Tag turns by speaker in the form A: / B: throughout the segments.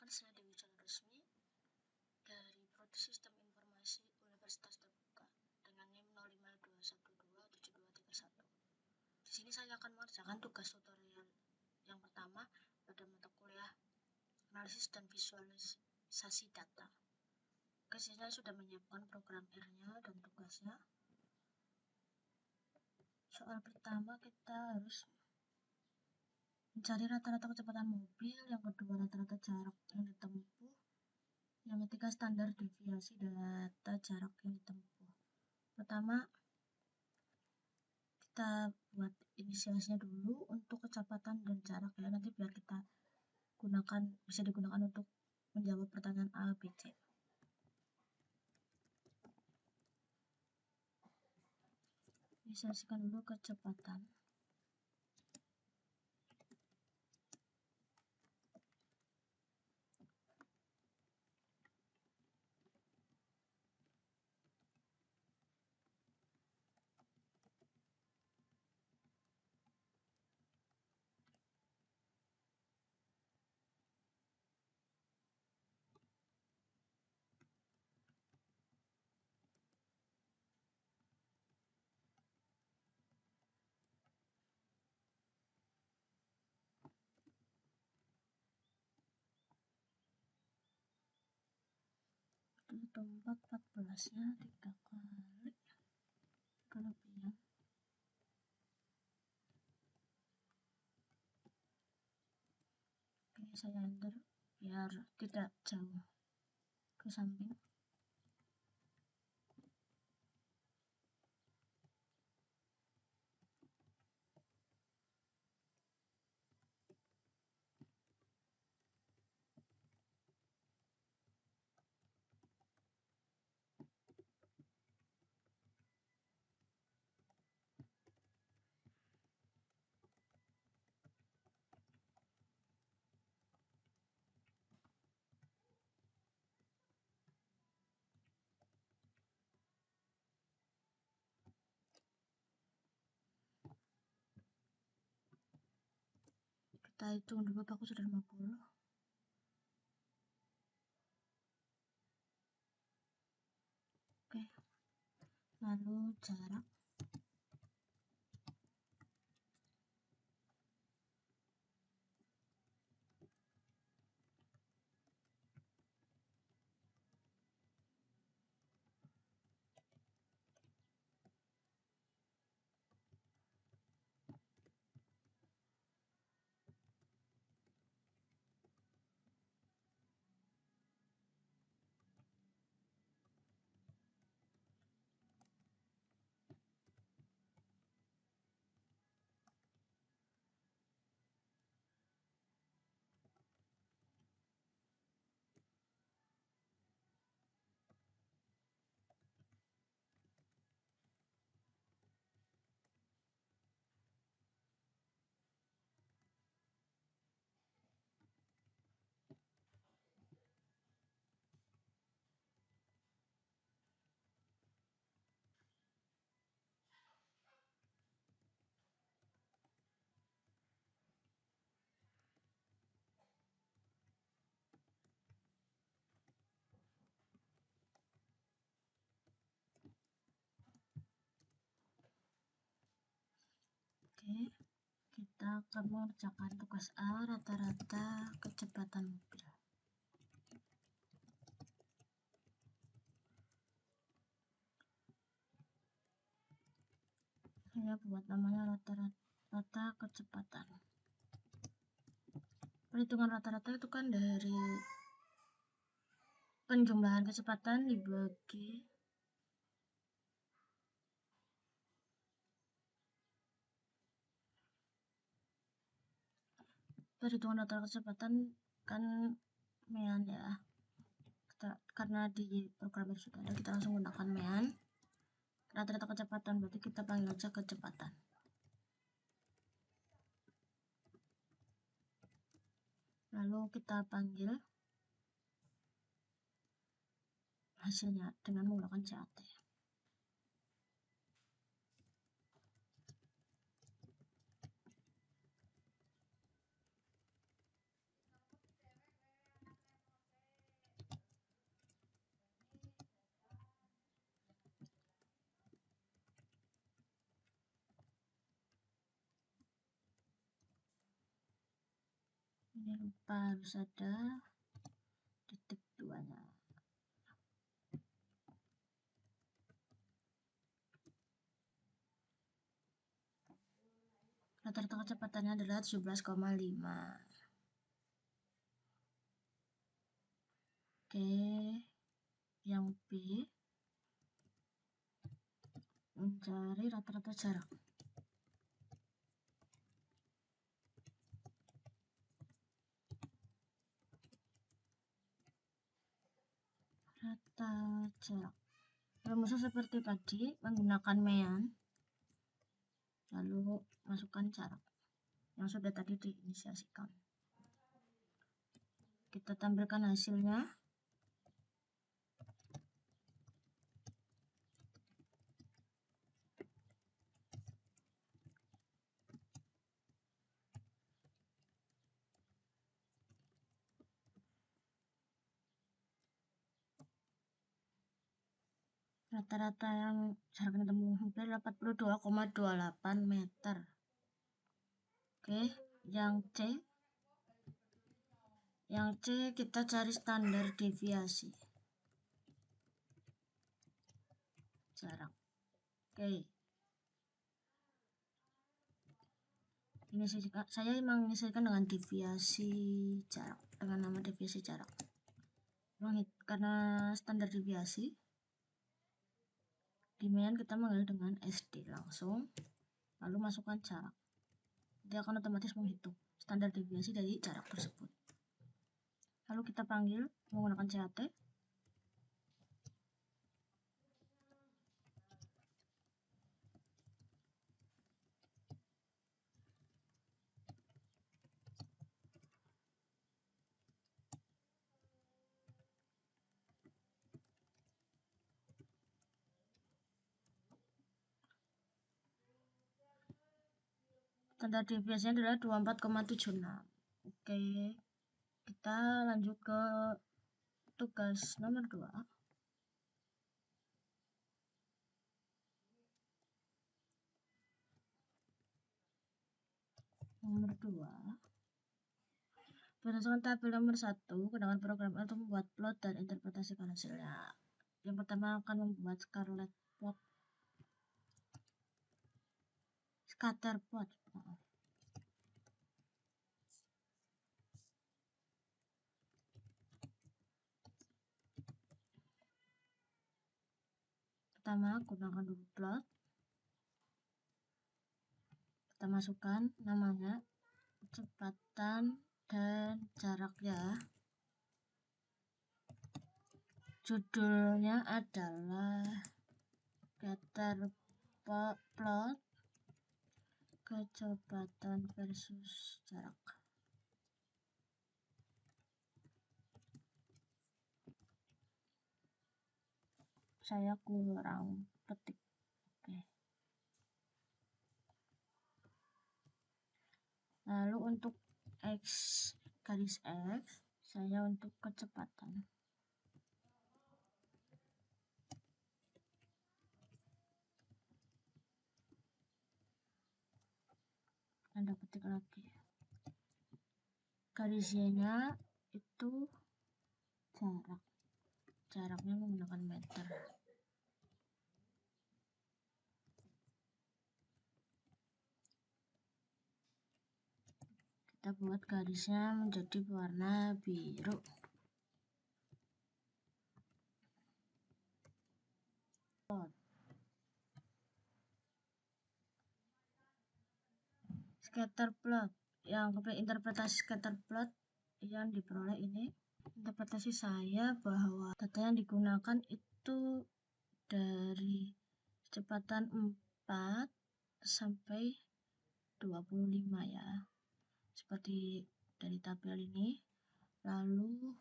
A: Perkenalkan, saya Dewi Calon Resmi dari Prodi Sistem Informasi Universitas Terbuka dengan NIM 0521272231. Di sini saya akan mengerjakan tugas tutorial yang pertama pada mata kuliah Analisis dan Visualisasi Data. Oke, saya sudah menyiapkan program R-nya dan tugasnya. Soal pertama kita harus mencari rata-rata kecepatan mobil, yang kedua rata-rata jarak yang ditempuh, yang ketiga standar deviasi data jarak yang ditempuh. Pertama, kita buat inisialisnya dulu untuk kecepatan dan jarak ya, nanti biar kita bisa digunakan untuk menjawab pertanyaan A, B, C. Inisialiskan dulu kecepatan. Tempat 14-nya 3 kali kelebihan. Oke, saya enter biar tidak jauh ke samping. Kita hitung dulu aku sudah 50. Oke, lalu jarak Oke, kita akan mengerjakan tugas A, rata-rata kecepatan mobil. Saya buat namanya rata-rata kecepatan. Perhitungan rata-rata itu kan dari penjumlahan kecepatan dibagi perhitungan rata-rata kecepatan kan mean ya. Karena di programmer sudah ada, kita langsung gunakan mean. Rata-rata kecepatan berarti kita panggil aja kecepatan. Lalu kita panggil hasilnya dengan menggunakan CAT. ini lupa harus ada titik 2-nya. Rata-rata kecepatannya adalah 17,5. Oke, yang B mencari rata-rata jarak. Rata jarak. Rumusnya seperti tadi, menggunakan mean, lalu masukkan jarak yang sudah tadi diinisiasikan. Kita tampilkan hasilnya. Rata-rata yang jarak yang ditempuh hampir 82,28 meter. Oke, yang C kita cari standar deviasi jarak. Oke, ini saya menginisiasikan dengan deviasi jarak, dengan nama deviasi jarak. Karena standar deviasi, di mean kita mengambil dengan SD langsung, lalu masukkan jarak. Dia akan otomatis menghitung standar deviasi dari jarak tersebut. Lalu kita panggil menggunakan CAT. Standar deviasinya adalah 24,76. Oke, kita lanjut ke tugas nomor 2. Nomor 2. Berdasarkan tabel nomor 1, gunakan program untuk membuat plot dan interpretasikan hasilnya. Yang pertama akan membuat scatter plot. Pertama, gunakan dulu plot. Kita masukkan namanya, kecepatan dan jarak ya. Judulnya adalah scatter plot kecepatan versus jarak. Saya kurang ketik. Oke. Lalu untuk X garis F, saya untuk kecepatan. Anda ketik lagi. Garis Y-nya itu jarak. Jaraknya menggunakan meter. Kita buat garisnya menjadi warna biru. Scatter plot, yang interpretasi scatter plot yang diperoleh ini, interpretasi saya bahwa data yang digunakan itu dari kecepatan 4 sampai 25 ya, seperti dari tabel ini. Lalu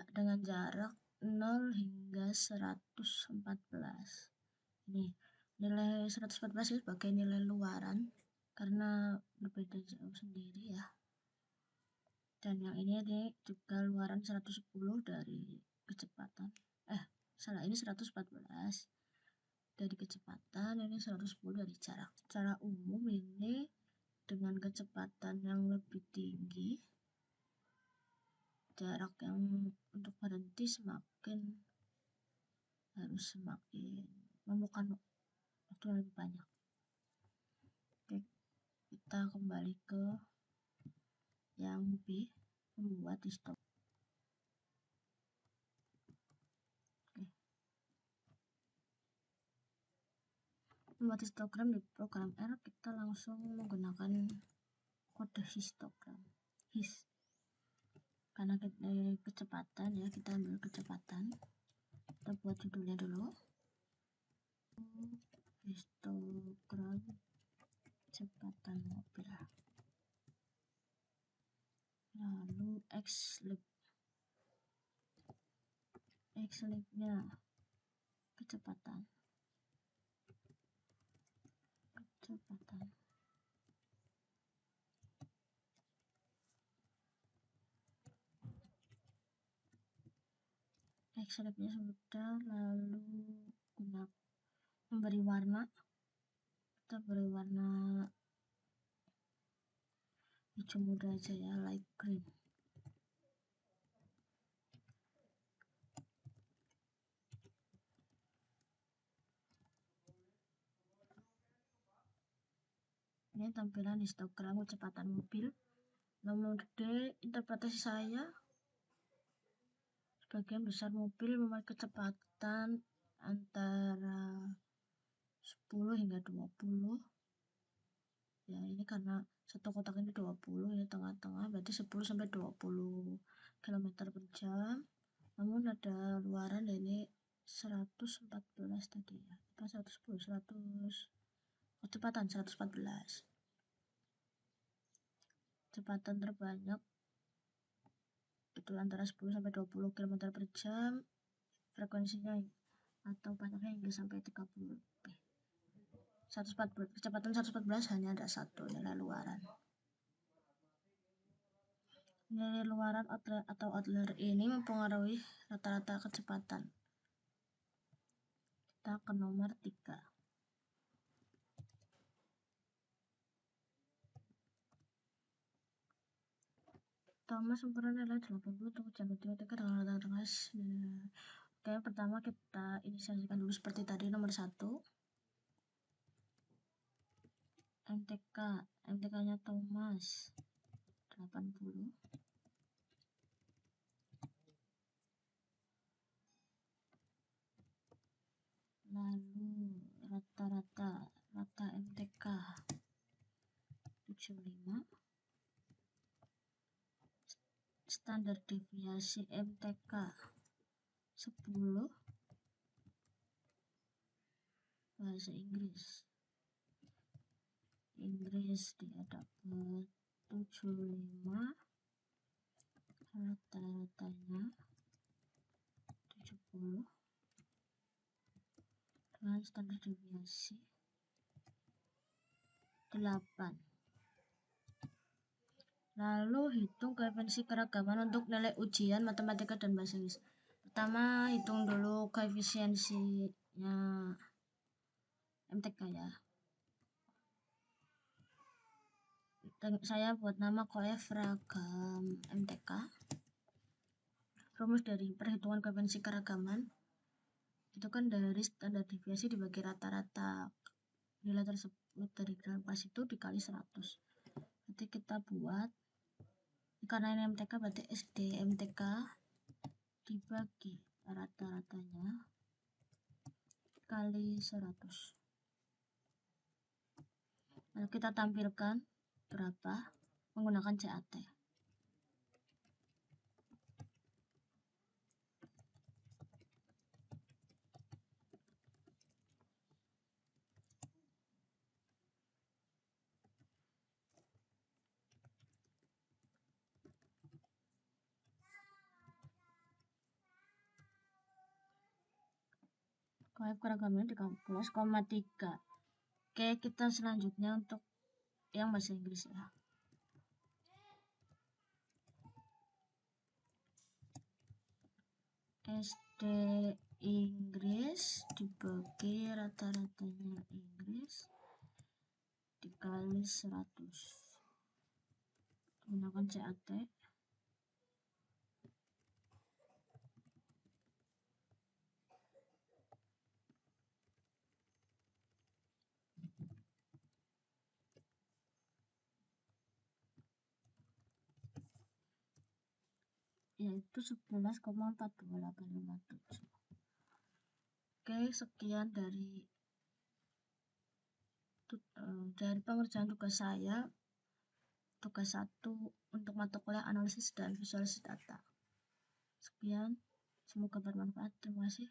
A: dengan jarak 0 hingga 114. Ini nilai 114 sebagai nilai luaran karena berbeda jauh sendiri ya. Dan yang ini juga luaran 110 dari kecepatan. Ini 114 dari kecepatan, ini 110 dari jarak. Secara umum ini dengan kecepatan yang lebih tinggi, jarak yang untuk berhenti harus semakin memakan waktu yang lebih banyak. Oke, kita kembali ke yang B, membuat histogram. Membuat histogram di program R, kita langsung menggunakan kode histogram karena kecepatan ya, kita ambil kecepatan, kita buat judulnya dulu, histogram kecepatan mobil, lalu xlib nya kecepatan. Xlib nya sudah, lalu memberi warna, kita beri warna hijau muda aja ya, light green. Ini tampilan histogram kecepatan mobil. Nomor D, interpretasi saya, sebagian besar mobil memiliki kecepatan antara 10 hingga 20. Ya, ini karena satu kotak ini 20, ini tengah-tengah, berarti 10 sampai 20 km per jam. Namun ada luaran, ini 114 tadi ya, 110, kecepatan 114. Kecepatan terbanyak itu antara 10 sampai 20 km per jam, frekuensinya atau banyaknya hingga sampai 30. 114, kecepatan 114 hanya ada satu, nilai luaran. Nilai luaran atau outlier ini mempengaruhi rata-rata kecepatan. Kita ke nomor 3. Pertama, sempurna nilai 80 untuk ujian matematika dengan rata-rata kelas. Oke, pertama kita inisiasikan dulu seperti tadi, nomor 1. MTK nya Thomas 80. Lalu rata MTK 75. Standar deviasi MTK 10. Bahasa Inggris dia dapat 75, rata-ratanya 70 dengan standar deviasi 8. Lalu hitung koefisien keragaman untuk nilai ujian matematika dan bahasa Inggris. Pertama, hitung dulu koefisiensinya MTK ya. Saya buat nama koef ragam MTK. Rumus dari perhitungan koefisien keragaman itu kan dari standar deviasi dibagi rata-rata nilai tersebut dari dalam kelas itu dikali 100. Nanti kita buat, karena ini MTK berarti SD MTK dibagi rata-ratanya kali 100. Lalu kita tampilkan berapa menggunakan CAT. Koef keragamannya 13,3. Oke, kita selanjutnya untuk yang bahasa Inggris ya. SD Inggris dibagi rata-ratanya Inggris dikali 100 gunakan CAT. Yaitu 11,42857. Oke, sekian dari pengerjaan tugas saya, tugas 1 untuk mata kuliah analisis dan visualisasi data. Sekian, semoga bermanfaat. Terima kasih.